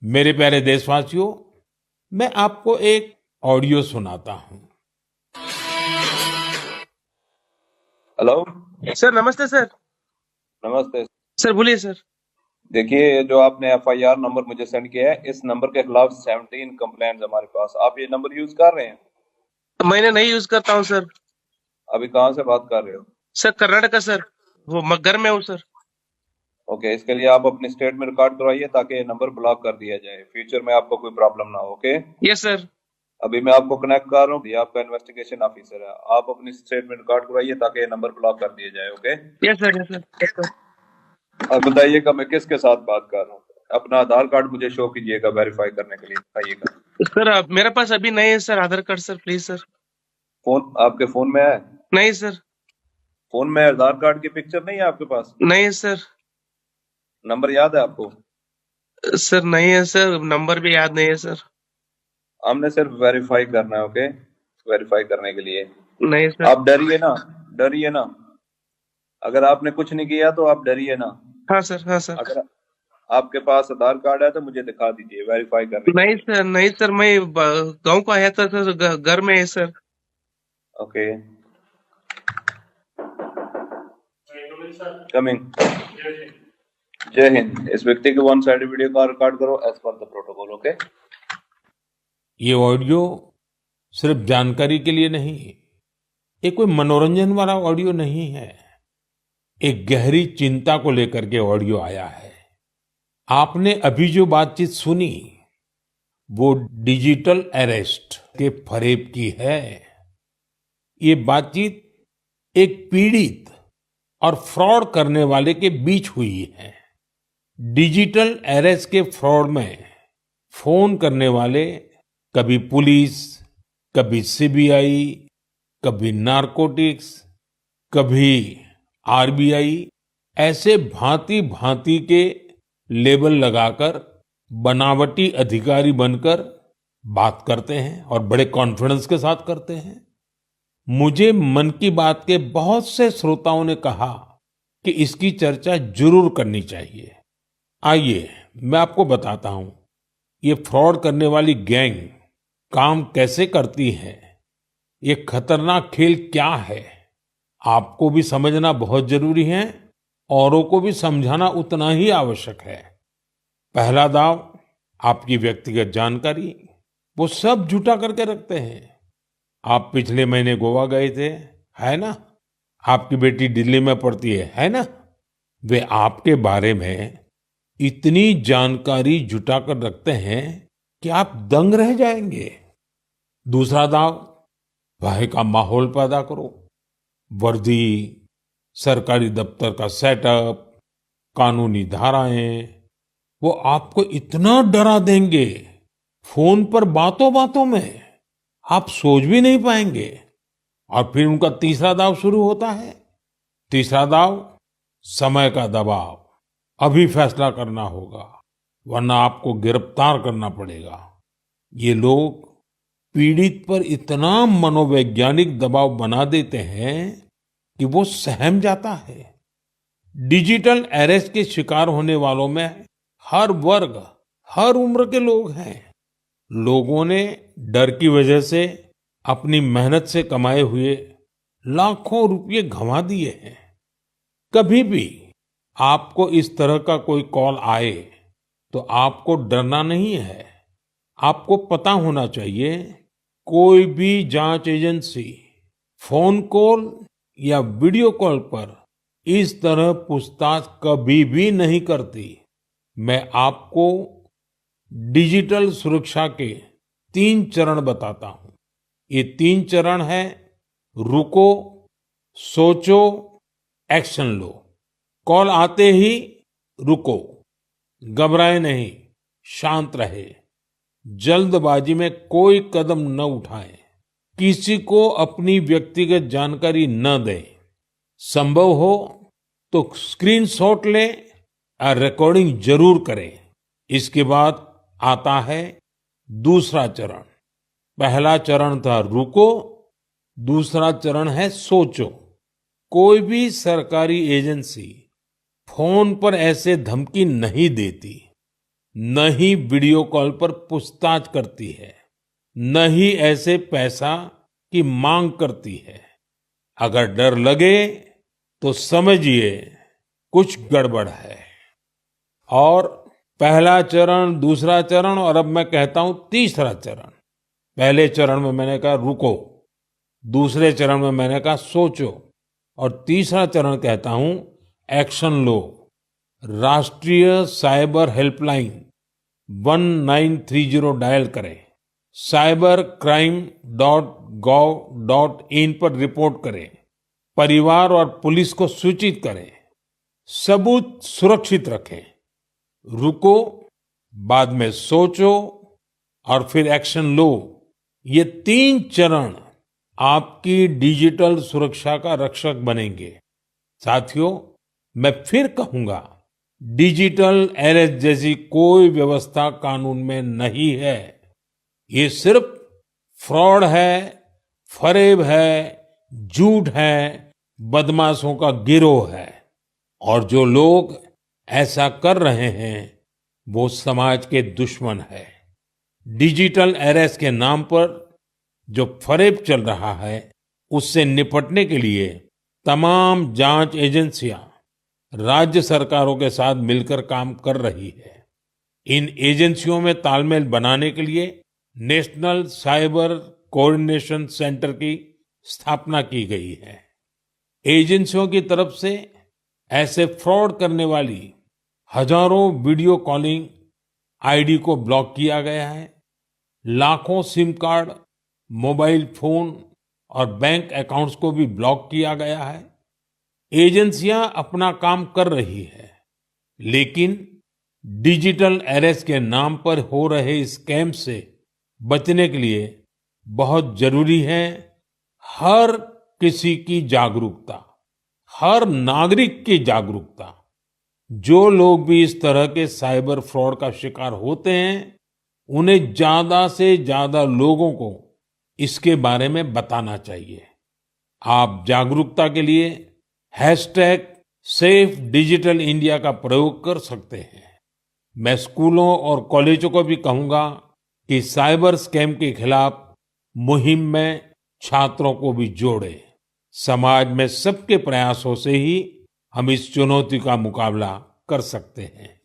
मेरे प्यारे देशवासियों, मैं आपको एक ऑडियो सुनाता हूं। हेलो। सर नमस्ते सर। नमस्ते। सर बोलिए सर। देखिए, ये जो आपने एफआईआर नंबर मुझे सेंड किया है, इस नंबर के खिलाफ 17 कंप्लेंट्स हमारे पास। आप ये नंबर यूज कर रहे हैं? मैंने नहीं यूज करता हूँ सर। अभी कहाँ से बात कर रहे हो? सर कर्नाटका सर, वो घर में हूँ सर। ओके, इसके लिए आप अपनी स्टेट में रिकॉर्ड करवाइए ताकि ये नंबर ब्लॉक कर दिया जाए, फ्यूचर में आपको कोई प्रॉब्लम ना हो। Okay, yes sir. अभी मैं आपको कनेक्ट कर रहा हूँ, ये आपका इन्वेस्टिगेशन ऑफिसर है। आप अपनी स्टेट में रिकॉर्ड करवाइए ताकि ये नंबर ब्लॉक कर दिया जाए। Okay, yes sir, yes sir, yes sir. अब बताइएगा मैं किसके साथ बात कर रहा हूँ। अपना आधार कार्ड मुझे शो कीजिएगा वेरीफाई करने के लिए, बताइएगा। सर मेरे पास अभी नहीं है sir Aadhaar card sir, please sir. Phone आपके फोन में है? नहीं सर। फोन में आधार कार्ड की पिक्चर नहीं है आपके पास? नहीं है सर। नंबर याद है आपको? सर नहीं है सर, नंबर भी याद नहीं है सर। हमने सिर्फ वेरीफाई करना है। ओके, वेरीफाई करने के लिए नहीं सर। आप डरिए ना, डरिए ना। अगर आपने कुछ नहीं किया तो आप डरिए ना। हाँ सर, हाँ सर। अगर आपके पास आधार कार्ड है तो मुझे दिखा दीजिए वेरीफाई करने के नहीं लिए। सर, नहीं सर, मैं गांव को आया था सर, घर में है सर। Okay, coming. जय हिंद। इस व्यक्ति के वन साइड वीडियो का रिकॉर्ड करो as per the protocol. Okay, ये ऑडियो सिर्फ जानकारी के लिए नहीं, ये कोई मनोरंजन वाला ऑडियो नहीं है। एक गहरी चिंता को लेकर के ऑडियो आया है। आपने अभी जो बातचीत सुनी, वो डिजिटल अरेस्ट के फरेब की है। ये बातचीत एक पीड़ित और फ्रॉड करने वाले के बीच हुई है। डिजिटल अरेस्ट के फ्रॉड में फोन करने वाले कभी पुलिस, कभी सीबीआई, कभी नारकोटिक्स, कभी आरबीआई, ऐसे भांति भांति के लेबल लगाकर बनावटी अधिकारी बनकर बात करते हैं और बड़े कॉन्फिडेंस के साथ करते हैं। मुझे मन की बात के बहुत से श्रोताओं ने कहा कि इसकी चर्चा जरूर करनी चाहिए। आइए मैं आपको बताता हूं, ये फ्रॉड करने वाली गैंग काम कैसे करती है, ये खतरनाक खेल क्या है, आपको भी समझना बहुत जरूरी है, औरों को भी समझाना उतना ही आवश्यक है। पहला दांव, आपकी व्यक्तिगत जानकारी, वो सब जुटा करके रखते हैं। आप पिछले महीने गोवा गए थे, है ना? आपकी बेटी दिल्ली में पढ़ती है ना? वे आपके बारे में इतनी जानकारी जुटा कर रखते हैं कि आप दंग रह जाएंगे। दूसरा दांव, भय का माहौल पैदा करो। वर्दी, सरकारी दफ्तर का सेटअप, कानूनी धाराएं, वो आपको इतना डरा देंगे, फोन पर बातों बातों में आप सोच भी नहीं पाएंगे। और फिर उनका तीसरा दांव शुरू होता है। तीसरा दांव, समय का दबाव। अभी फैसला करना होगा, वरना आपको गिरफ्तार करना पड़ेगा। ये लोग पीड़ित पर इतना मनोवैज्ञानिक दबाव बना देते हैं कि वो सहम जाता है। डिजिटल अरेस्ट के शिकार होने वालों में हर वर्ग, हर उम्र के लोग हैं। लोगों ने डर की वजह से अपनी मेहनत से कमाए हुए लाखों रुपए गंवा दिए हैं। कभी भी आपको इस तरह का कोई कॉल आए तो आपको डरना नहीं है। आपको पता होना चाहिए, कोई भी जांच एजेंसी फोन कॉल या वीडियो कॉल पर इस तरह पूछताछ कभी भी नहीं करती। मैं आपको डिजिटल सुरक्षा के 3 चरण बताता हूं। ये 3 चरण है: रुको, सोचो, एक्शन लो। कॉल आते ही रुको, घबराए नहीं, शांत रहे, जल्दबाजी में कोई कदम न उठाएं, किसी को अपनी व्यक्तिगत जानकारी न दें। संभव हो तो स्क्रीनशॉट लें और रिकॉर्डिंग जरूर करें। इसके बाद आता है दूसरा चरण। पहला चरण था रुको, दूसरा चरण है सोचो। कोई भी सरकारी एजेंसी फोन पर ऐसे धमकी नहीं देती। न ही वीडियो कॉल पर पूछताछ करती है, न ही ऐसे पैसा की मांग करती है। अगर डर लगे तो समझिए कुछ गड़बड़ है। और पहला चरण, दूसरा चरण और अब मैं कहता हूं तीसरा चरण। पहले चरण में मैंने कहा रुको, दूसरे चरण में मैंने कहा सोचो, और तीसरा चरण कहता हूं एक्शन लो। राष्ट्रीय साइबर हेल्पलाइन 1930 डायल करें, cybercrime.gov.in पर रिपोर्ट करें, परिवार और पुलिस को सूचित करें, सबूत सुरक्षित रखें। रुको, बाद में सोचो और फिर एक्शन लो। ये 3 चरण आपकी डिजिटल सुरक्षा का रक्षक बनेंगे। साथियों, मैं फिर कहूंगा, डिजिटल अरेस्ट जैसी कोई व्यवस्था कानून में नहीं है। ये सिर्फ फ्रॉड है, फरेब है, झूठ है, बदमाशों का गिरोह है। और जो लोग ऐसा कर रहे हैं वो समाज के दुश्मन है। डिजिटल अरेस्ट के नाम पर जो फरेब चल रहा है उससे निपटने के लिए तमाम जांच एजेंसियां राज्य सरकारों के साथ मिलकर काम कर रही है। इन एजेंसियों में तालमेल बनाने के लिए नेशनल साइबर कोऑर्डिनेशन सेंटर की स्थापना की गई है। एजेंसियों की तरफ से ऐसे फ्रॉड करने वाली हजारों वीडियो कॉलिंग आईडी को ब्लॉक किया गया है। लाखों सिम कार्ड, मोबाइल फोन और बैंक अकाउंट्स को भी ब्लॉक किया गया है। एजेंसियां अपना काम कर रही है, लेकिन डिजिटल अरेस्ट के नाम पर हो रहे स्कैम से बचने के लिए बहुत जरूरी है हर किसी की जागरूकता, हर नागरिक की जागरूकता। जो लोग भी इस तरह के साइबर फ्रॉड का शिकार होते हैं, उन्हें ज्यादा से ज्यादा लोगों को इसके बारे में बताना चाहिए। आप जागरूकता के लिए #सेफ डिजिटल इंडिया का प्रयोग कर सकते हैं। मैं स्कूलों और कॉलेजों को भी कहूंगा कि साइबर स्कैम के खिलाफ मुहिम में छात्रों को भी जोड़े। समाज में सबके प्रयासों से ही हम इस चुनौती का मुकाबला कर सकते हैं।